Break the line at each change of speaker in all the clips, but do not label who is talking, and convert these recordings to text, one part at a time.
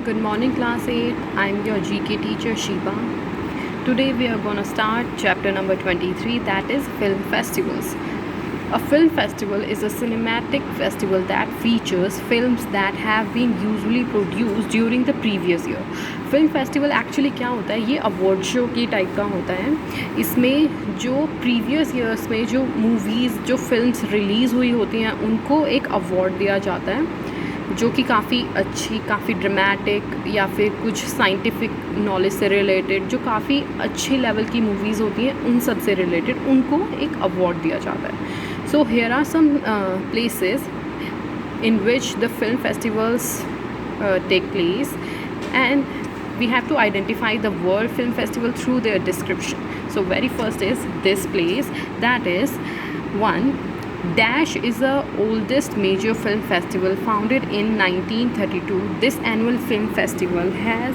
Good morning, class 8. I'm your GK teacher Shiba. Today we are going to start chapter number 23, that is film festivals. A film festival is a cinematic festival that features films that have been usually produced during the previous year. Film festival actually क्या होता है, ये award show की type का होता है. इसमें जो प्रीवियस ईयर्स में जो मूवीज़ जो फिल्म्स रिलीज़ हुई होती हैं उनको एक अवार्ड दिया जाता है जो कि काफ़ी अच्छी, काफ़ी ड्रामेटिक या फिर कुछ साइंटिफिक नॉलेज से रिलेटेड जो काफ़ी अच्छी लेवल की मूवीज़ होती हैं उन सब से रिलेटेड उनको एक अवार्ड दिया जाता है. So here are some places in which the film festivals take place, and we have to identify the World Film Festival through their description. So very first is this place, that is one. Dash is the oldest major film festival, founded in 1932. This annual film festival has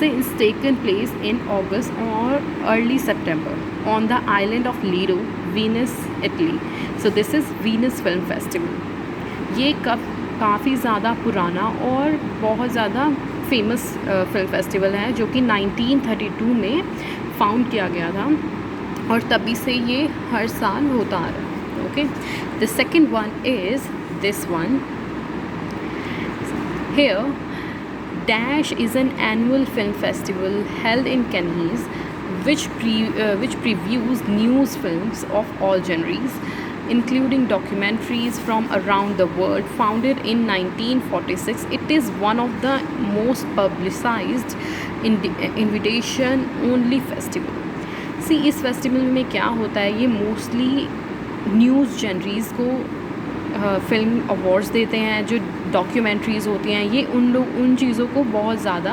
since taken place in August or early September on the island of Lido, Venice, Italy. So this is Venice Film Festival. ये काफ़ी ज़्यादा पुराना और बहुत ज़्यादा famous film festival है जो कि 1932 में फाउंड किया गया था और तभी से ये हर साल होता आ रहा है. Okay, the second one is this one here. Dash is an annual film festival held in Cannes which previews news films of all genres, including documentaries from around the world. Founded in 1946, it is one of the most publicized invitation-only festival. See, इस festival में क्या होता है, ये mostly news जनरीज़ को film awards देते हैं. जो डॉक्यूमेंट्रीज़ होती हैं ये उन चीज़ों को बहुत ज़्यादा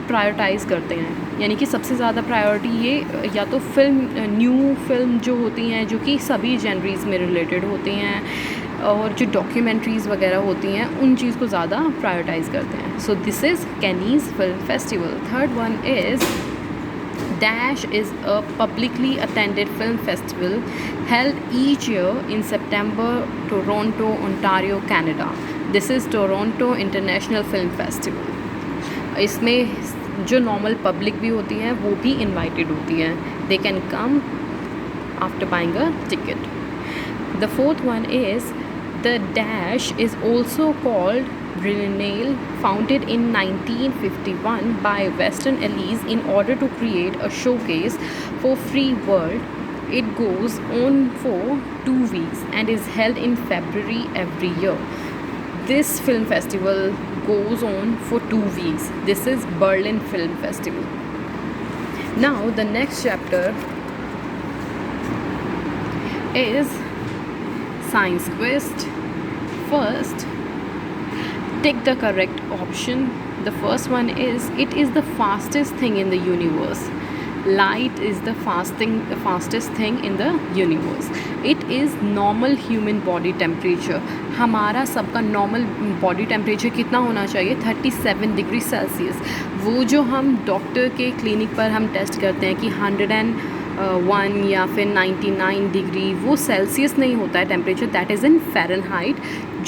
प्रायोरिटाइज़ करते हैं. यानी कि सबसे ज़्यादा प्रायोरिटी ये या तो न्यू फिल्म जो होती हैं जो कि सभी जनरीज़ में रिलेटेड होती हैं और जो डॉक्यूमेंट्रीज़ वगैरह होती हैं उन चीज़ को ज़्यादा प्रायोरिटाइज़ करते हैं. So this is Cannes film festival. Third one is Dash is a publicly attended film festival held each year in September, Toronto, Ontario, Canada. This is Toronto International Film Festival. इसमें जो normal public भी होती हैं वो भी invited होती हैं. They can come after buying a ticket. The fourth one is the Dash is also called Biennale, founded in 1951 by Western Allies in order to create a showcase for free world. It goes on for 2 weeks and is held in February every year. This film festival goes on for 2 weeks. This is Berlin Film Festival. Now the next chapter is Science Quest. First, take the correct option. The first one is, it is the fastest thing in the universe. Light is the fastest thing in the universe. It is normal human body temperature. हमारा सबका normal body temperature कितना होना चाहिए? 37 degree Celsius. वो जो हम doctor के clinic पर हम टेस्ट करते हैं कि 101 या फिर 99 डिग्री, वो सेल्सियस नहीं होता है temperature, that is in Fahrenheit.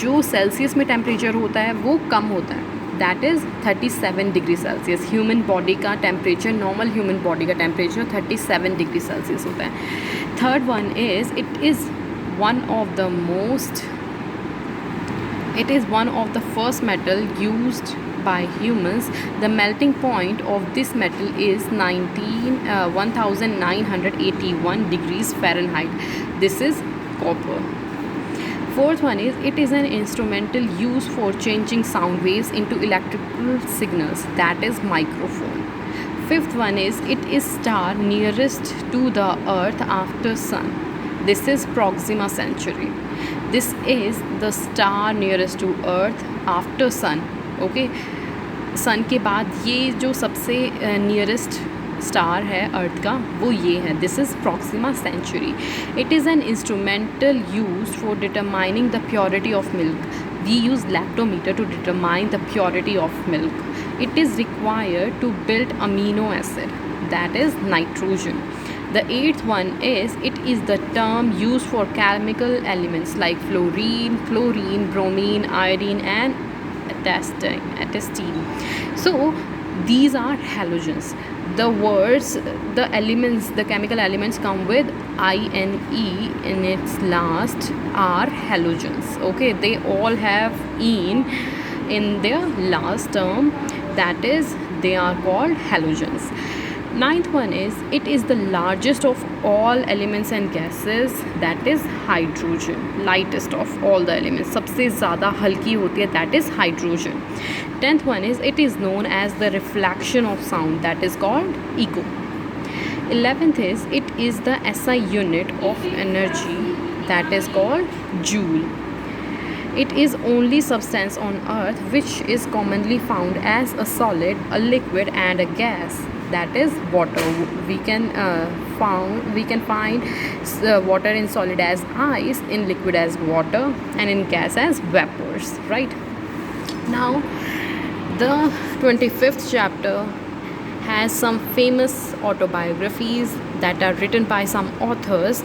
जो सेल्सियस में टेम्परेचर होता है वो कम होता है, that is 37 degree Celsius. Human body का टेम्परेचर, नॉर्मल ह्यूमन बॉडी का टेम्परेचर 37 डिग्री सेल्सियस होता है. Third one is, it is one of the first metal used by humans. The melting point of this metal is 1981 degrees Fahrenheit. This is copper. Fourth one is, it is an instrumental used for changing sound waves into electrical signals, that is microphone. Fifth one is, it is star nearest to the earth after sun. This is Proxima Centauri. This is the star nearest to earth after sun. Okay, सन के बाद ये जो सबसे nearest star है अर्थ का वो ये है. This is Proxima Centauri. It is an instrumental use for determining the purity of milk. We use lactometer to determine the purity of milk. It is required to build amino acid, that is nitrogen. The eighth one is, it is the term used for chemical elements like fluorine, bromine, iodine and attesting. So these are halogens. The words, the elements, the chemical elements come with ine in its last are halogens. Okay, they all have "ene" in their last term, that is, they are called halogens. Ninth one is, it is the largest of all elements and gases, that is hydrogen. Lightest of all the elements, सबसे ज़्यादा हल्की होती है, that is hydrogen. 10th one is, it is known as the reflection of sound, that is called echo. 11th is, it is the SI unit of energy, that is called joule. It is only substance on earth which is commonly found as a solid, a liquid and a gas, that is water. We can find water in solid as ice, in liquid as water, and in gas as vapors, right? Now the 25th chapter has some famous autobiographies that are written by some authors.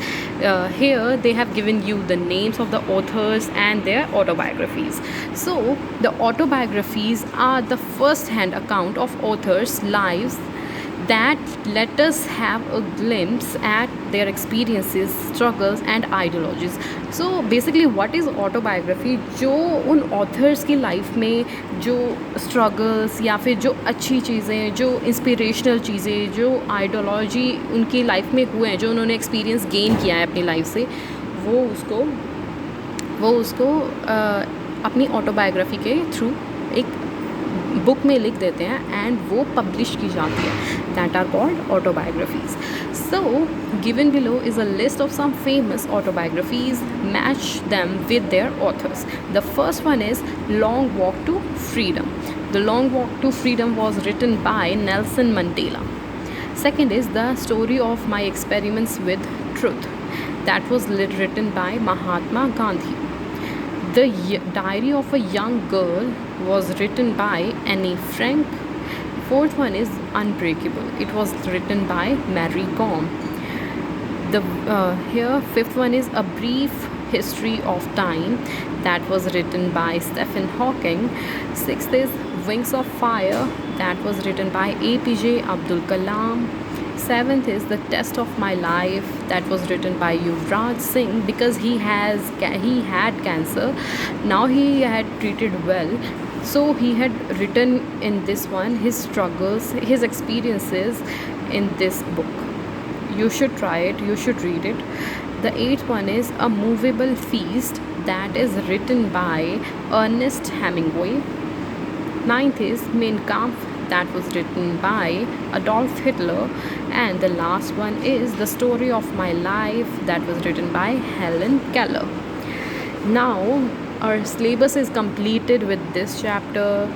Here they have given you the names of the authors and their autobiographies. So the autobiographies are the first hand account of authors' lives that let us have a glimpse at their experiences, struggles and ideologies. So basically what is autobiography? जो उन authors की life में जो struggles या फिर जो अच्छी चीज़ें, जो inspirational चीज़ें, जो ideology उनकी life में हुए हैं, जो उन्होंने experience gain किया है अपनी life से, वो उसको अपनी autobiography के through एक बुक में लिख देते हैं एंड वो पब्लिश की जाती है, that are called autobiographies. So given below is a list of some famous autobiographies. Match them with their authors. The first one is long walk to freedom. The long walk to freedom was written by Nelson Mandela. Second is the story of my experiments with truth. That was written by Mahatma Gandhi. The Diary of a Young Girl was written by Anne Frank. Fourth one is Unbreakable. It was written by Mary Kom. Fifth one is A Brief History of Time. That was written by Stephen Hawking. Sixth is Wings of Fire. That was written by APJ Abdul Kalam. Seventh is The Test of My Life. That was written by Yuvraj Singh because he had cancer. Now he had treated well, so he had written in this one his struggles, his experiences in this book. You should try it, you should read it. The eighth one is A Movable Feast. That is written by Ernest Hemingway. Ninth is Mein Kampf. That was written by Adolf Hitler. And the last one is The Story of My Life. That was written by Helen Keller. Now our syllabus is completed with this chapter.